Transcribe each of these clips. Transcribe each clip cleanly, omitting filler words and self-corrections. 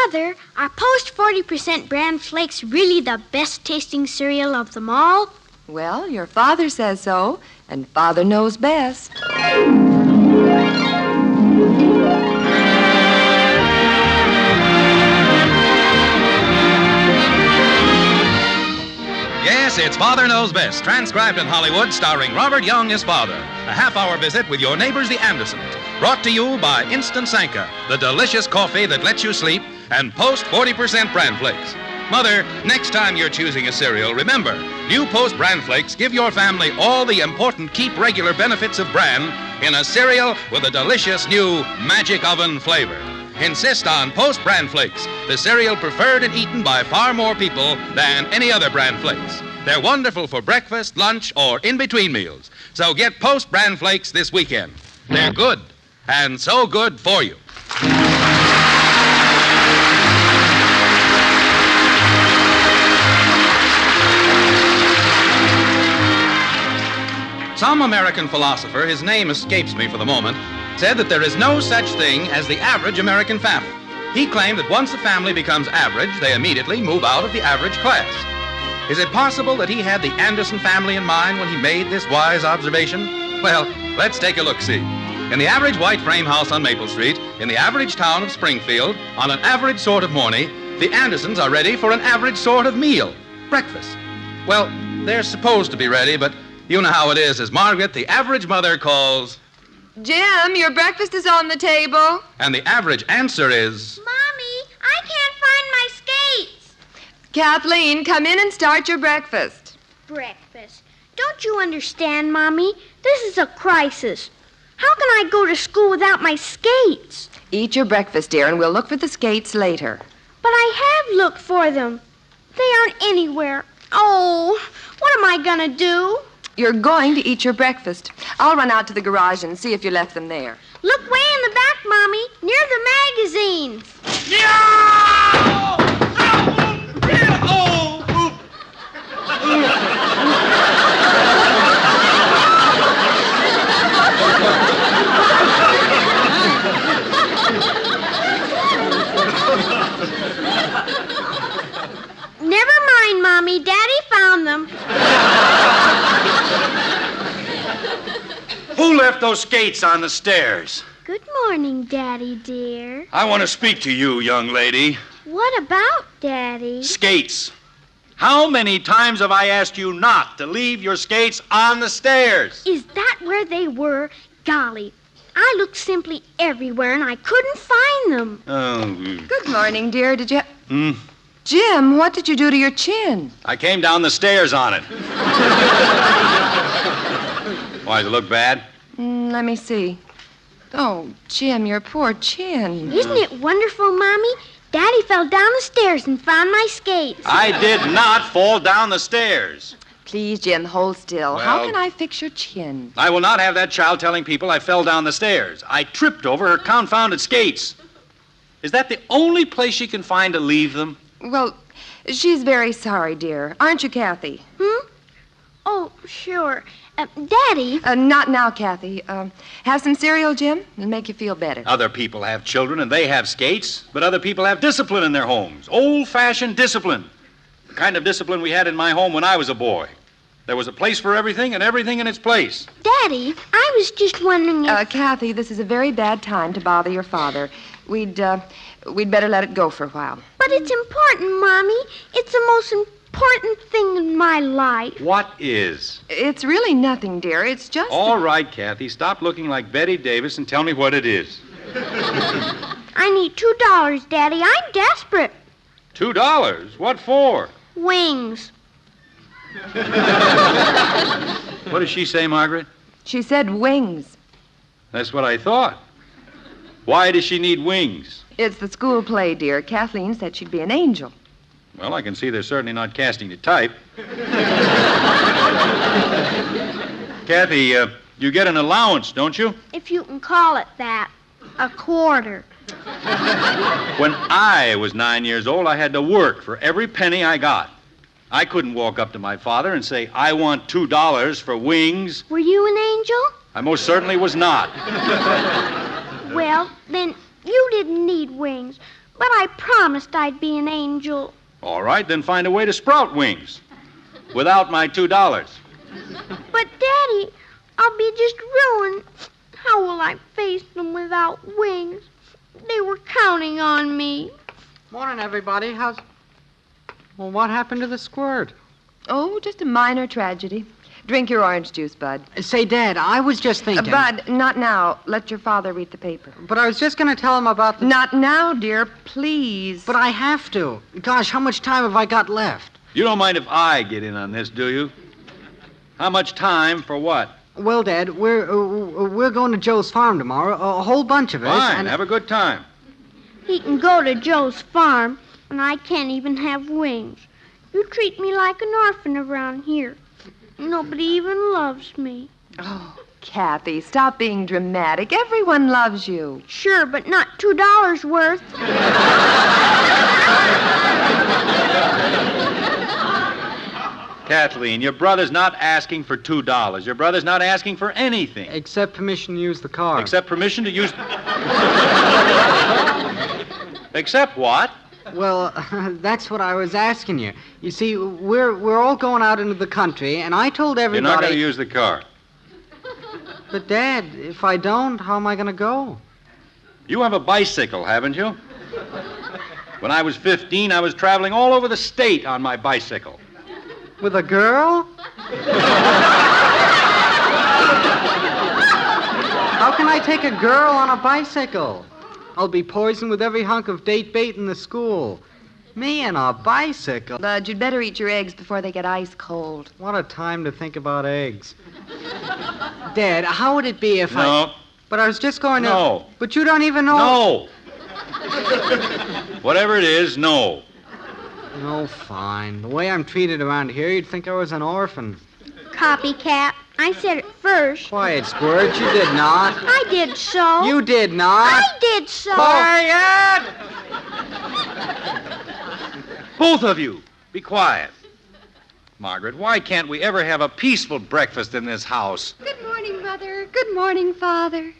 Mother, are Post 40% bran flakes really the best-tasting cereal of them all? Well, your father says so, and Father knows best. Yes, it's Father Knows Best, transcribed in Hollywood, starring Robert Young as Father. A half-hour visit with your neighbors, the Andersons. Brought to you by Instant Sanka, the delicious coffee that lets you sleep, and Post 40% Bran Flakes. Mother, next time you're choosing a cereal, remember, new Post Bran Flakes give your family all the important keep regular benefits of bran in a cereal with a delicious new Magic Oven flavor. Insist on Post Bran Flakes, the cereal preferred and eaten by far more people than any other Bran Flakes. They're wonderful for breakfast, lunch, or in-between meals. So get Post Bran Flakes this weekend. They're good, and so good for you. Some American philosopher, his name escapes me for the moment, said that there is no such thing as the average American family. He claimed that once a family becomes average, they immediately move out of the average class. Is it possible that he had the Anderson family in mind when he made this wise observation? Well, let's take a look-see. In the average white frame house on Maple Street, in the average town of Springfield, on an average sort of morning, the Andersons are ready for an average sort of meal, breakfast. Well, they're supposed to be ready, but you know how it is as Margaret, the average mother, calls, Jim, your breakfast is on the table. and the average answer is, Mommy, I can't find my skates. Kathleen, come in and start your breakfast. Breakfast. Don't you understand, Mommy? This is a crisis. How can I go to school without my skates? Eat your breakfast, dear, and we'll look for the skates later. But I have looked for them. They aren't anywhere. Oh, what am I going to do? You're going to eat your breakfast. I'll run out to the garage and see if you left them there. Look way in the back, Mommy, near the magazines. Never mind, Mommy. Daddy found them. Who left those skates on the stairs? Good morning, Daddy, dear. I want to speak to you, young lady. What about, Daddy? Skates. How many times have I asked you not to leave your skates on the stairs? Is that where they were? Golly, I looked simply everywhere and I couldn't find them. Oh. Good morning, dear. Did you... Jim, what did you do to your chin? I came down the stairs on it. Why, does it look bad? Let me see. Oh, Jim, your poor chin. Isn't it wonderful, Mommy? Daddy fell down the stairs and found my skates. I did not fall down the stairs. Please, Jim, hold still. How Well- can I fix your chin? I will not have that child telling people I fell down the stairs. I tripped over her confounded skates. Is that the only place she can find to leave them? Well, she's very sorry, dear. Aren't you, Kathy? Oh, sure. Daddy, Not now, Kathy. Have some cereal, Jim? It'll make you feel better. Other people have children and they have skates, but other people have discipline in their homes. Old-fashioned discipline. The kind of discipline we had in my home when I was a boy. There was a place for everything and everything in its place. Daddy, I was just wondering if... Kathy, this is a very bad time to bother your father. We'd better let it go for a while. But it's important, Mommy. It's the most important thing in my life. What is? It's really nothing, dear. It's just... All right, Kathy, stop looking like Betty Davis and tell me what it is. I need $2, Daddy. I'm desperate. $2? What for? Wings. What did she say, Margaret? She said wings. That's what I thought. Why does she need wings? It's the school play, dear. Kathleen said she'd be an angel. Well, I can see they're certainly not casting the type. Kathy, you get an allowance, don't you? If you can call it that. A quarter. When I was 9 years old, I had to work for every penny I got. I couldn't walk up to my father and say, I want $2 for wings. Were you an angel? I most certainly was not. Well, then you didn't need wings. But I promised I'd be an angel. All right, then find a way to sprout wings. Without my $2. But, Daddy, I'll be just ruined. How will I face them without wings? They were counting on me. Morning, everybody. Well, what happened to the squirt? Oh, just a minor tragedy. Drink your orange juice, Bud. Say, Dad, I was just thinking... Bud, not now. Let your father read the paper. But I was just going to tell him about the... Not now, dear, please. But I have to. Gosh, how much time have I got left? You don't mind if I get in on this, do you? How much time for what? Well, Dad, we're going to Joe's farm tomorrow, a whole bunch of us. Fine, have a good time. He can go to Joe's farm, and I can't even have wings. You treat me like an orphan around here. Nobody even loves me. Oh, Kathy, stop being dramatic. Everyone loves you. Sure, but not $2 worth. Kathleen, your brother's not asking for $2. Your brother's not asking for anything. Except permission to use the car. Except permission to use... Except what? Well, that's what I was asking you. You see, we're all going out into the country, and I told everybody... You're not going to use the car. But, Dad, if I don't, how am I going to go? You have a bicycle, haven't you? When I was 15, I was traveling all over the state on my bicycle. With a girl? How can I take a girl on a bicycle? I'll be poisoned with every hunk of date bait in the school. Me and a bicycle. Bud, you'd better eat your eggs before they get ice cold. What a time to think about eggs. Dad, how would it be if No. But I was just going to... No. But you don't even know... No. Whatever it is, no. No, fine. The way I'm treated around here, you'd think I was an orphan. Copycat. I said it first. Quiet, Squirt. You did not. I did so. You did not. I did so. Quiet! Both of you, be quiet. Margaret, why can't we ever have a peaceful breakfast in this house? Good morning, Mother. Good morning, Father.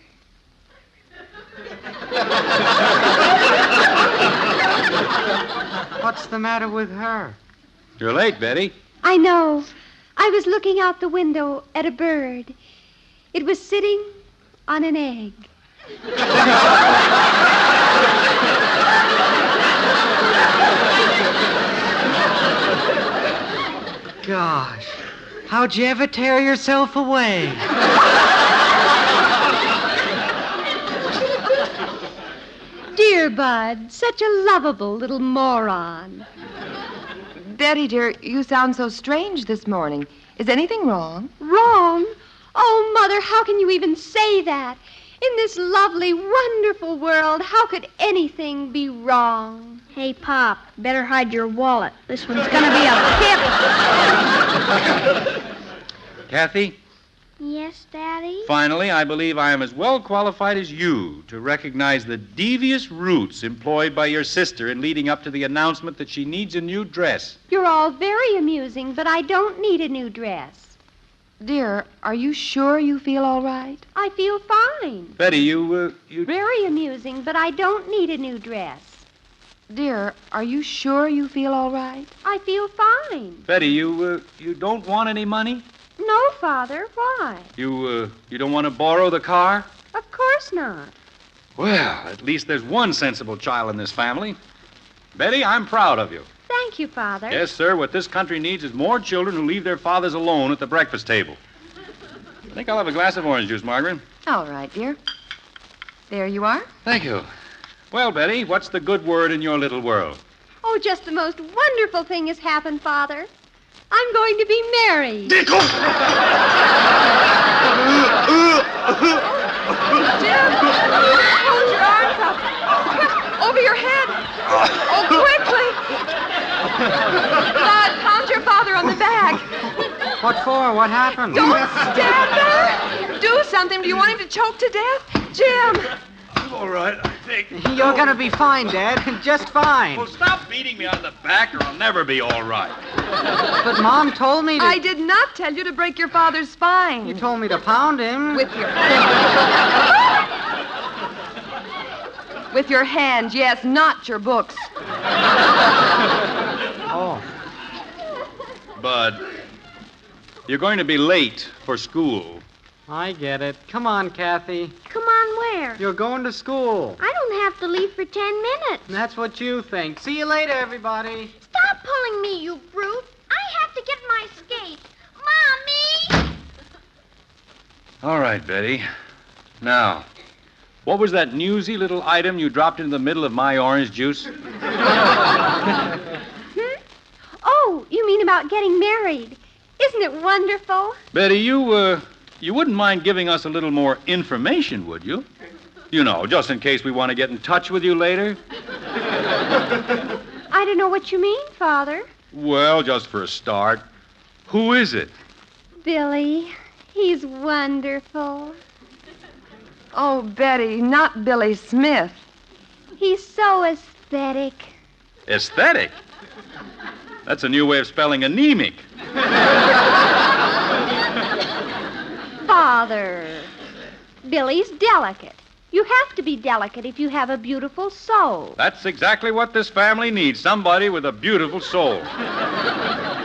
What's the matter with her? You're late, Betty. I know. I was looking out the window at a bird. It was sitting on an egg. Gosh, how'd you ever tear yourself away? Dear Bud, such a lovable little moron. Betty, dear, you sound so strange this morning. Is anything wrong? Wrong? Oh, Mother, how can you even say that? In this lovely, wonderful world, how could anything be wrong? Hey, Pop, better hide your wallet. This one's gonna be a pip. Kathy, Yes, Daddy? finally, I believe I am as well qualified as you to recognize the devious routes employed by your sister in leading up to the announcement that she needs a new dress. You're all very amusing, but I don't need a new dress. Dear, are you sure you feel all right? I feel fine. Betty, you... Very amusing, but I don't need a new dress. Dear, are you sure you feel all right? I feel fine. Betty, you don't want any money? No, Father, why? You don't want to borrow the car? Of course not. Well, at least there's one sensible child in this family. Betty, I'm proud of you. Thank you, Father. Yes, sir, what this country needs is more children who leave their fathers alone at the breakfast table. I think I'll have a glass of orange juice, Margaret. All right, dear. There you are. Thank you. Well, Betty, what's the good word in your little world? Oh, just the most wonderful thing has happened, Father. I'm going to be married. Dick! Jim! Hold your arms up. Over your head. Oh, quickly. Bud, pound your father on the back. What for? What happened? Don't stand there. Do something. Do you want him to choke to death? Jim! I'm all right, I think. You're gonna be fine, Dad. Just fine. Well, stop beating me on the back or I'll never be all right. But Mom told me to... I did not tell you to break your father's spine. You told me to pound him. With your... With your hands, yes, not your books. Oh. Bud, you're going to be late for school. I get it. Come on, Kathy. Come on, where? You're going to school. I don't have to leave for 10 minutes. That's what you think. See you later, everybody. Stop pulling me, you brute. I have to get my skates. Mommy! All right, Betty. Now, what was that newsy little item you dropped into the middle of my orange juice? Oh, you mean about getting married. Isn't it wonderful? Betty, you wouldn't mind giving us a little more information, would you? You know, just in case we want to get in touch with you later. I don't know what you mean, Father. Well, just for a start, who is it? Billy. He's wonderful. Oh, Betty, not Billy Smith. He's so aesthetic. Aesthetic? That's a new way of spelling anemic. Father. Billy's delicate. You have to be delicate if you have a beautiful soul. That's exactly what this family needs, somebody with a beautiful soul.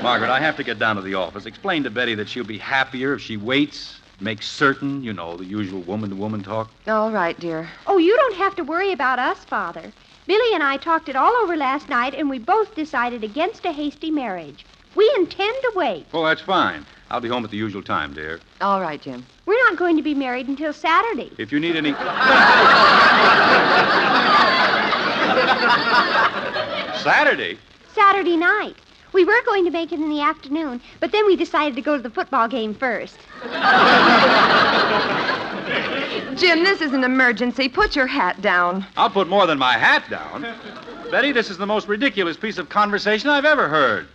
Margaret, I have to get down to the office. Explain to Betty that she'll be happier if she waits, makes certain, you know, the usual woman-to-woman talk. All right, dear. Oh, you don't have to worry about us, Father. Billy and I talked it all over last night, and we both decided against a hasty marriage. We intend to wait. Oh, that's fine. I'll be home at the usual time, dear. All right, Jim. We're not going to be married until Saturday. If you need any... Saturday? Saturday night. We were going to make it in the afternoon, but then we decided to go to the football game first. Jim, this is an emergency. Put your hat down. I'll put more than my hat down. Betty, this is the most ridiculous piece of conversation I've ever heard.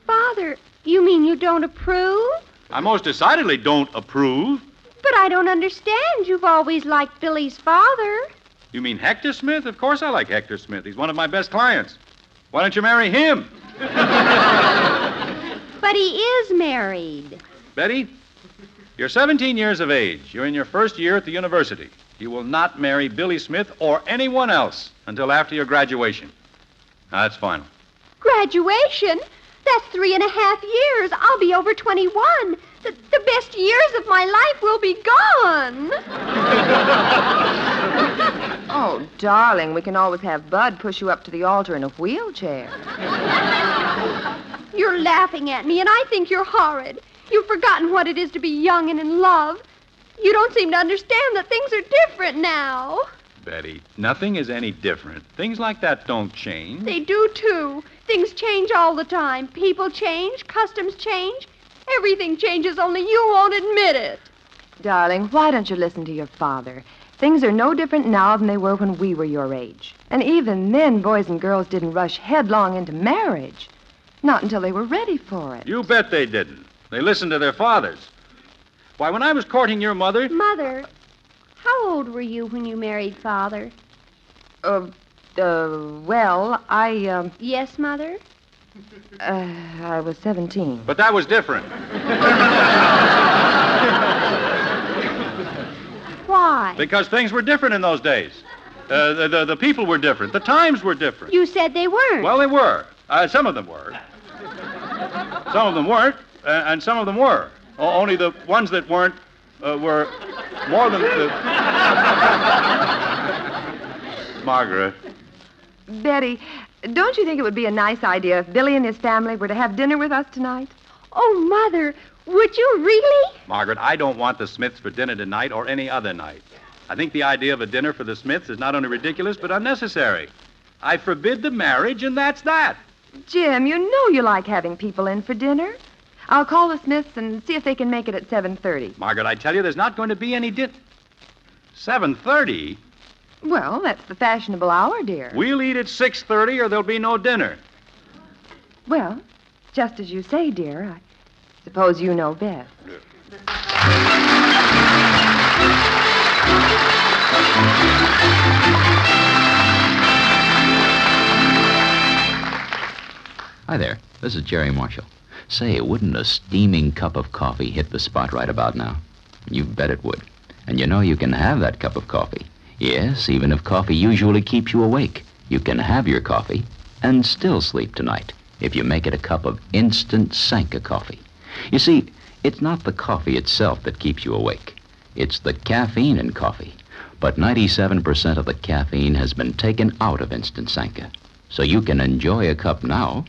Father, you mean you don't approve? I most decidedly don't approve. But I don't understand. You've always liked Billy's father. You mean Hector Smith? Of course I like Hector Smith. He's one of my best clients. Why don't you marry him? But he is married. Betty, you're 17 years of age. You're in your first year at the university. You will not marry Billy Smith or anyone else until after your graduation. Now, that's final. Graduation? That's 3.5 years. I'll be over 21. The best years of my life will be gone. Oh, darling, we can always have Bud push you up to the altar in a wheelchair. You're laughing at me, and I think you're horrid. You've forgotten what it is to be young and in love. You don't seem to understand that things are different now. Betty, nothing is any different. Things like that don't change. They do, too. Things change all the time. People change, customs change. Everything changes, only you won't admit it. Darling, why don't you listen to your father? Things are no different now than they were when we were your age. And even then, boys and girls didn't rush headlong into marriage. Not until they were ready for it. You bet they didn't. They listened to their fathers. Why, when I was courting your mother... Mother, how old were you when you married Father? Well, I, Yes, Mother? I was 17. But that was different. Why? Because things were different in those days. The people were different. The times were different. You said they weren't. Well, they were. Some of them were. Some of them weren't, and some of them were. Only the ones that weren't were more than... Margaret. Betty, don't you think it would be a nice idea if Billy and his family were to have dinner with us tonight? Oh, Mother, would you really? Margaret, I don't want the Smiths for dinner tonight or any other night. I think the idea of a dinner for the Smiths is not only ridiculous, but unnecessary. I forbid the marriage, and that's that. Jim, you know you like having people in for dinner. I'll call the Smiths and see if they can make it at 7:30. Margaret, I tell you, there's not going to be any 7:30? Well, that's the fashionable hour, dear. We'll eat at 6:30 or there'll be no dinner. Well, just as you say, dear. I suppose you know best. Hi there. This is Jerry Marshall. Say, wouldn't a steaming cup of coffee hit the spot right about now? You bet it would. And you know you can have that cup of coffee Yes, even if coffee usually keeps you awake, you can have your coffee and still sleep tonight if you make it a cup of instant Sanka coffee. You see, it's not the coffee itself that keeps you awake. It's the caffeine in coffee. But 97% of the caffeine has been taken out of instant Sanka. So you can enjoy a cup now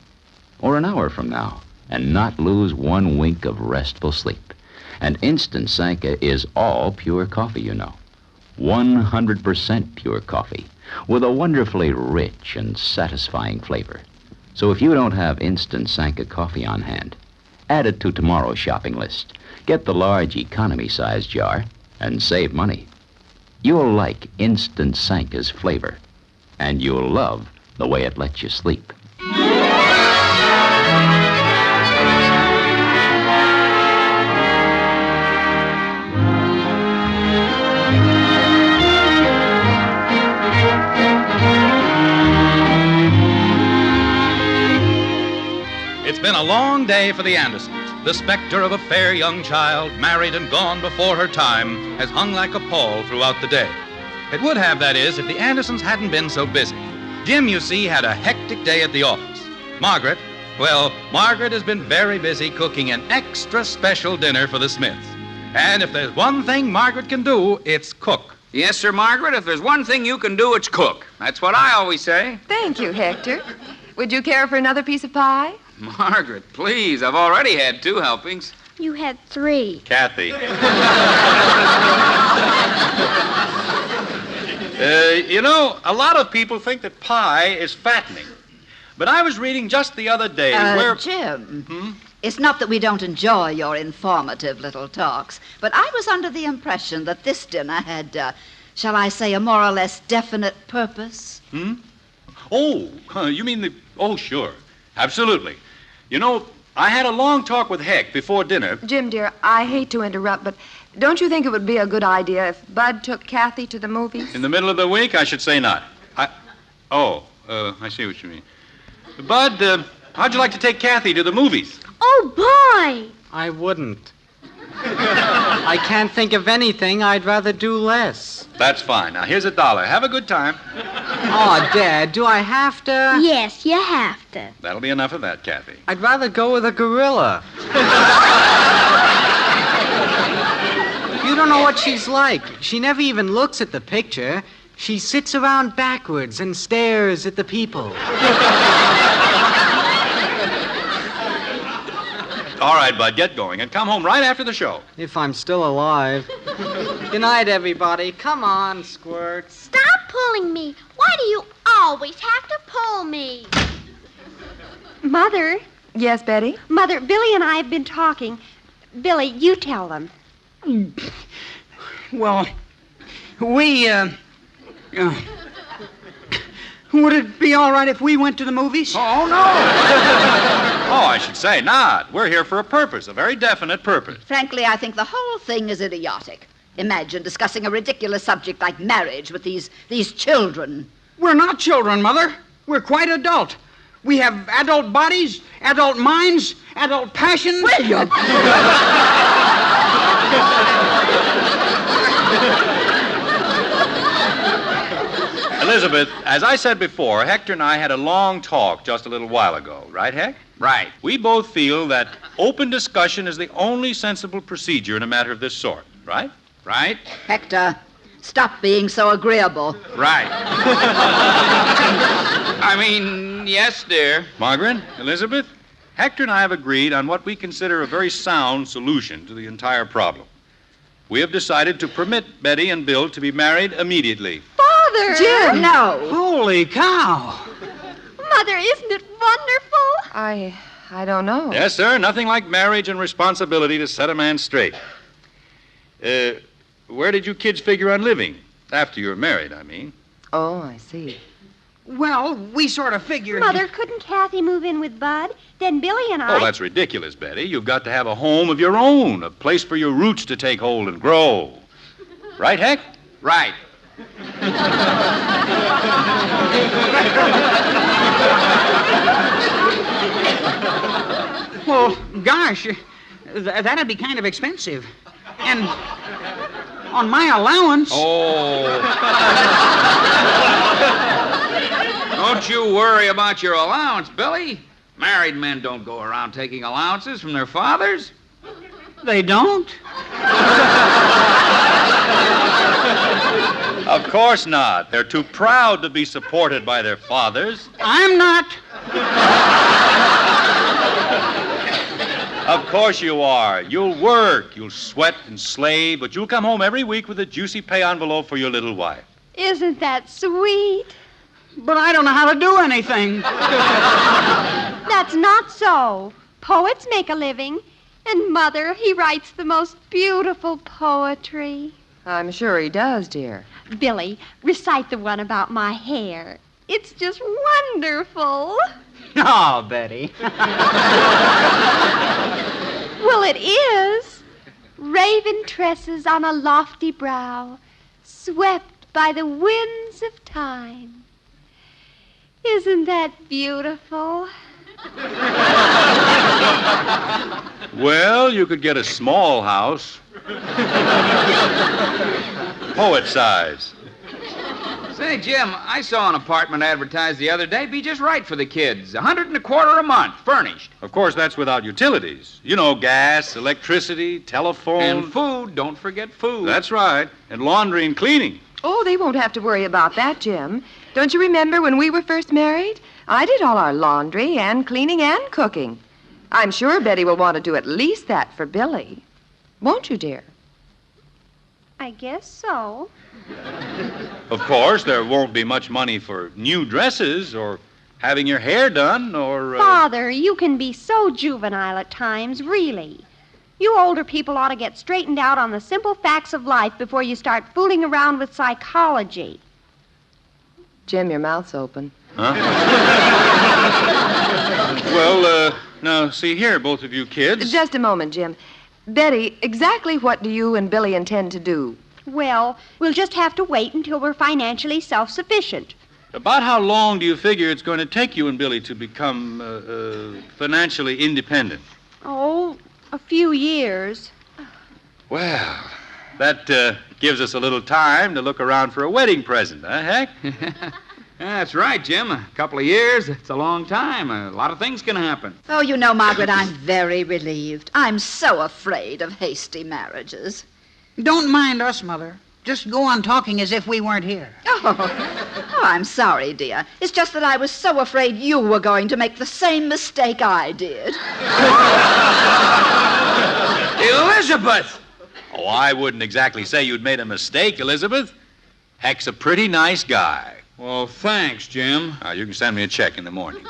or an hour from now and not lose one wink of restful sleep. And instant Sanka is all pure coffee, you know. 100% pure coffee with a wonderfully rich and satisfying flavor. So if you don't have instant Sanka coffee on hand, add it to tomorrow's shopping list. Get the large economy-size jar and save money. You'll like instant Sanka's flavor, and you'll love the way it lets you sleep. It's been a long day for the Andersons. The specter of a fair young child, married and gone before her time, has hung like a pall throughout the day. It would have, that is, if the Andersons hadn't been so busy. Jim, you see, had a hectic day at the office. Margaret has been very busy cooking an extra special dinner for the Smiths. And if there's one thing Margaret can do, it's cook. Yes, sir, Margaret. If there's one thing you can do, it's cook. That's what I always say. Thank you, Hector. Would you care for another piece of pie? Margaret, please. I've already had 2 helpings. You had 3. Kathy. You know, a lot of people think that pie is fattening. But I was reading just the other day where... Jim, it's not that we don't enjoy your informative little talks, but I was under the impression that this dinner had, shall I say, a more or less definite purpose. Oh, you mean the... Oh, sure. Absolutely. You know, I had a long talk with Heck before dinner. Jim, dear, I hate to interrupt, but don't you think it would be a good idea if Bud took Kathy to the movies? In the middle of the week, I should say not. I see what you mean. Bud, how'd you like to take Kathy to the movies? Oh, boy! I wouldn't. I can't think of anything I'd rather do less. That's fine. Now, here's $1. Have a good time. Oh, Dad, do I have to? Yes, you have to. That'll be enough of that, Kathy. I'd rather go with a gorilla. You don't know what she's like. She never even looks at the picture. She sits around backwards and stares at the people. All right, Bud, get going and come home right after the show. If I'm still alive. Good night, everybody. Come on, Squirt. Stop pulling me. Why do you always have to pull me? Mother, Yes, Betty? Mother, Billy and I have been talking. Billy, you tell them. Well, would it be all right if we went to the movies? Oh, no. Oh, I should say not. We're here for a purpose, a very definite purpose. Frankly, I think the whole thing is idiotic. Imagine discussing a ridiculous subject like marriage with these children. We're not children, Mother. We're quite adult. We have adult bodies, adult minds, adult passions. William! Elizabeth, as I said before, Hector and I had a long talk just a little while ago. Right, Heck? Right. We both feel that open discussion is the only sensible procedure in a matter of this sort. Right? Right? Hector, stop being so agreeable. Right. I mean, yes, dear. Margaret, Elizabeth, Hector and I have agreed on what we consider a very sound solution to the entire problem. We have decided to permit Betty and Bill to be married immediately. Father! Jim, no. Holy cow. Mother, isn't it wonderful? I don't know. Yes, sir. Nothing like marriage and responsibility to set a man straight. Where did you kids figure on living? After you're married, I mean. Oh, I see. Well, we sort of figured... Mother, couldn't Kathy move in with Bud? Then Billy and I... Oh, that's ridiculous, Betty. You've got to have a home of your own, a place for your roots to take hold and grow. Right, Heck? Right. Well, gosh, that'd be kind of expensive. And On my allowance? Oh. Don't you worry about your allowance, Billy. Married men don't go around taking allowances from their fathers. They don't? Of course not. They're too proud to be supported by their fathers. I'm not. Of course you are. You'll work, you'll sweat and slave, but you'll come home every week with a juicy pay envelope for your little wife. Isn't that sweet? But I don't know how to do anything. That's not so. Poets make a living. And Mother, he writes the most beautiful poetry. I'm sure he does, dear. Billy, recite the one about my hair. It's just wonderful. Oh, Betty. Well, it is. Raven tresses on a lofty brow, swept by the winds of time. Isn't that beautiful? Well, you could get a small house. Poet size. Say, Jim, I saw an apartment advertised the other day. Be just right for the kids. $125 a month, furnished. Of course, that's without utilities. You know, gas, electricity, telephone. And food. Don't forget food. That's right. And laundry and cleaning. Oh, they won't have to worry about that, Jim. Don't you remember when we were first married? I did all our laundry and cleaning and cooking. I'm sure Betty will want to do at least that for Billy. Won't you, dear? I guess so. Of course, there won't be much money for new dresses or having your hair done or... Father, you can be so juvenile at times, really. You older people ought to get straightened out on the simple facts of life before you start fooling around with psychology. Jim, your mouth's open. Huh? Well, now, see here, both of you kids. Just a moment, Jim. Betty, exactly what do you and Billy intend to do? Well, we'll just have to wait until we're financially self-sufficient. About how long do you figure it's going to take you and Billy to become financially independent? Oh, a few years. Well, that gives us a little time to look around for a wedding present, huh, Heck? That's right, Jim. A couple of years, it's a long time. A lot of things can happen. Oh, you know, Margaret, I'm very relieved. I'm so afraid of hasty marriages. Don't mind us, Mother. Just go on talking as if we weren't here. Oh, I'm sorry, dear. It's just that I was so afraid you were going to make the same mistake I did. Elizabeth! Oh, I wouldn't exactly say you'd made a mistake, Elizabeth. Heck's a pretty nice guy. Well, thanks, Jim. You can send me a check in the morning.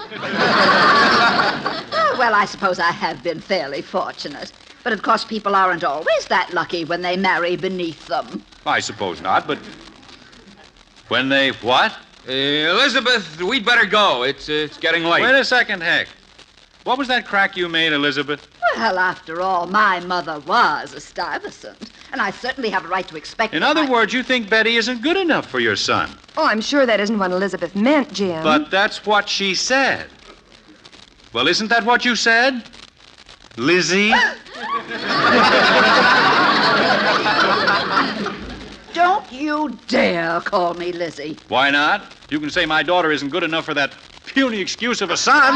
Well, I suppose I have been fairly fortunate. But, of course, people aren't always that lucky when they marry beneath them. I suppose not, but when they what? Elizabeth, we'd better go. It's getting late. Wait a second, Heck. What was that crack you made, Elizabeth? Well, after all, my mother was a Stuyvesant, and I certainly have a right to expect... In other words, you think Betty isn't good enough for your son. Oh, I'm sure that isn't what Elizabeth meant, Jim. But that's what she said. Well, isn't that what you said? Lizzie? Don't you dare call me Lizzie. Why not? You can say my daughter isn't good enough for that puny excuse of a son.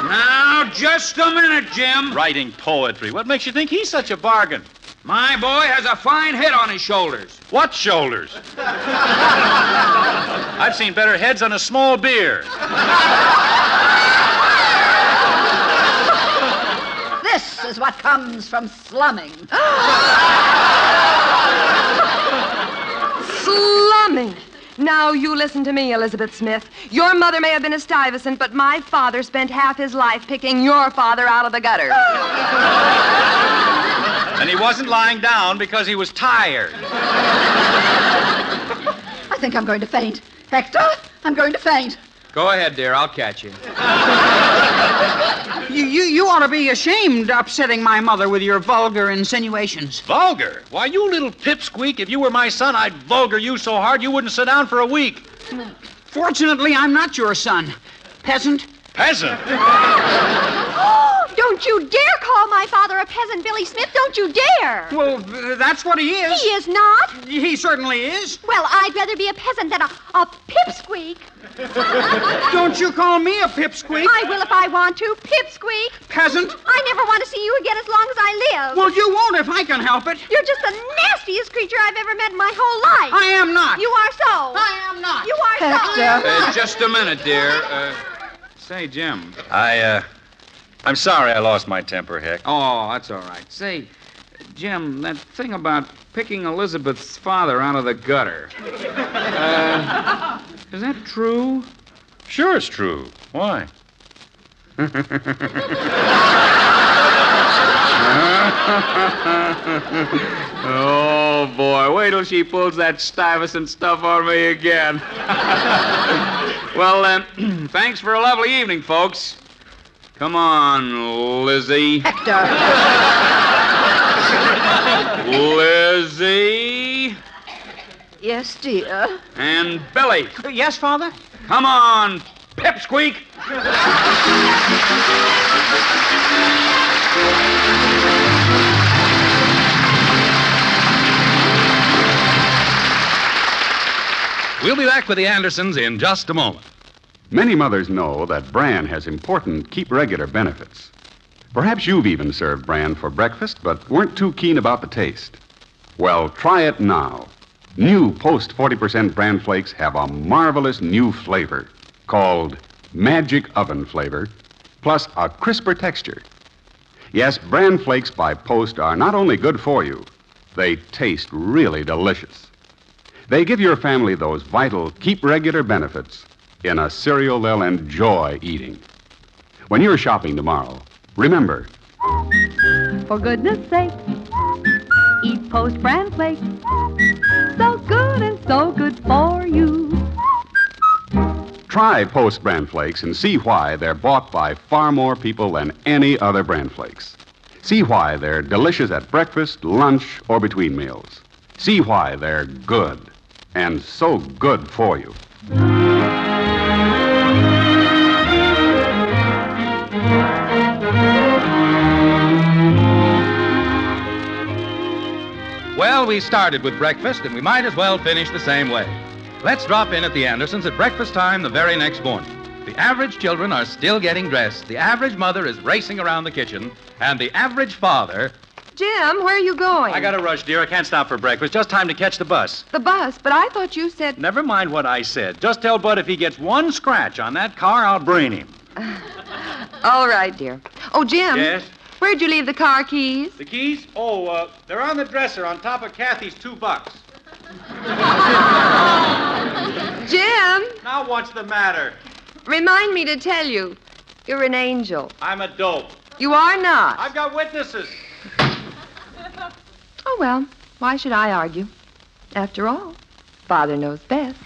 Now, just a minute, Jim. Writing poetry. What makes you think he's such a bargain? My boy has a fine head on his shoulders. What shoulders? I've seen better heads on a small beer. This is what comes from slumming. Slumming. Now, you listen to me, Elizabeth Smith. Your mother may have been a Stuyvesant, but my father spent half his life picking your father out of the gutter. And he wasn't lying down because he was tired. I think I'm going to faint. Hector, I'm going to faint. Go ahead, dear. I'll catch you. You ought to be ashamed upsetting my mother with your vulgar insinuations. Vulgar? Why, you little pipsqueak, if you were my son, I'd vulgar you so hard you wouldn't sit down for a week. Fortunately, I'm not your son. Peasant. Peasant? Oh, don't you dare call my father a peasant, Billy Smith. Don't you dare. Well, that's what he is. He is not. He certainly is. Well, I'd rather be a peasant than a pipsqueak. Don't you call me a pipsqueak. I will if I want to. Pipsqueak. Peasant. I never want to see you again as long as I live. Well, you won't if I can help it. You're just the nastiest creature I've ever met in my whole life. I am not. You are so. I am not. You are so. Just a minute, dear. Say, Jim. I'm sorry I lost my temper, Hick. Oh, that's all right. Say, Jim, that thing about picking Elizabeth's father out of the gutter. Is that true? Sure it's true. Why? Oh, boy. Wait till she pulls that Stuyvesant stuff on me again. Well, thanks for a lovely evening, folks. Come on, Lizzie. Hector. Lizzie. Yes, dear. And Billy. Yes, Father? Come on, Pipsqueak. We'll be back with the Andersons in just a moment. Many mothers know that bran has important keep regular benefits. Perhaps you've even served bran for breakfast, but weren't too keen about the taste. Well, try it now. New Post 40% bran flakes have a marvelous new flavor called Magic Oven Flavor, plus a crisper texture. Yes, bran flakes by Post are not only good for you, they taste really delicious. They give your family those vital keep regular benefits in a cereal they'll enjoy eating. When you're shopping tomorrow, remember, For goodness sake, eat Post bran flakes. So good and so good for you. try Post bran flakes and see why they're bought by far more people than any other bran flakes. See why they're delicious at breakfast, lunch, or between meals. See why they're good and so good for you. Well, we started with breakfast, and we might as well finish the same way. Let's drop in at the Andersons at breakfast time the very next morning. The average children are still getting dressed, the average mother is racing around the kitchen, and the average father... Jim, where are you going? I got to rush, dear. I can't stop for breakfast. Just time to catch the bus. The bus, but I thought you said... Never mind what I said. Just tell Bud if he gets one scratch on that car, I'll brain him. All right, dear. Oh, Jim. Yes? Where'd you leave the car keys? The keys? Oh, they're on the dresser on top of Kathy's $2. Jim, Now what's the matter? remind me to tell you, you're an angel. I'm a dope. You are not. I've got witnesses. Oh, well, why should I argue? After all, Father knows best.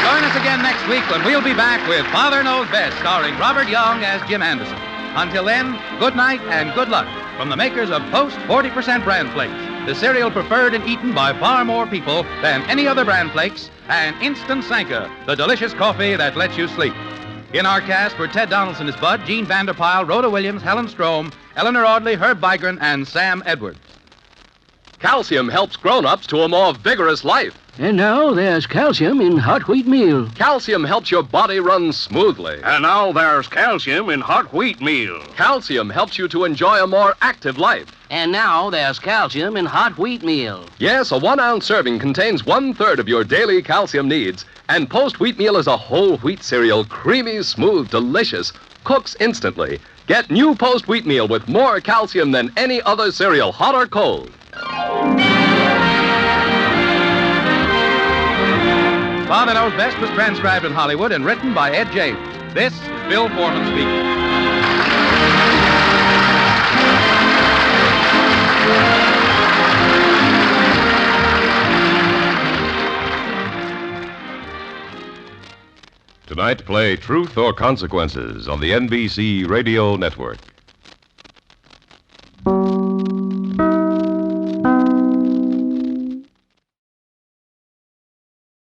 Join us again next week when we'll be back with Father Knows Best, starring Robert Young as Jim Anderson. Until then, good night and good luck from the makers of Post 40% Bran Flakes, the cereal preferred and eaten by far more people than any other Bran Flakes, and Instant Sanka, the delicious coffee that lets you sleep. In our cast were Ted Donaldson as Bud, Gene Vanderpyle, Rhoda Williams, Helen Strome, Eleanor Audley, Herb Vigran, and Sam Edwards. Calcium helps grown-ups to a more vigorous life. And now there's calcium in hot wheat meal. Calcium helps your body run smoothly. And now there's calcium in hot wheat meal. Calcium helps you to enjoy a more active life. And now there's calcium in hot wheat meal. Yes, a 1-ounce serving contains 1/3 of your daily calcium needs. And Post wheat meal is a whole wheat cereal, creamy, smooth, delicious, cooks instantly. Get new Post wheat meal with more calcium than any other cereal, hot or cold. Father Knows Best was transcribed in Hollywood and written by Ed James. This is Bill Foreman speaking. Tonight, play Truth or Consequences on the NBC Radio Network.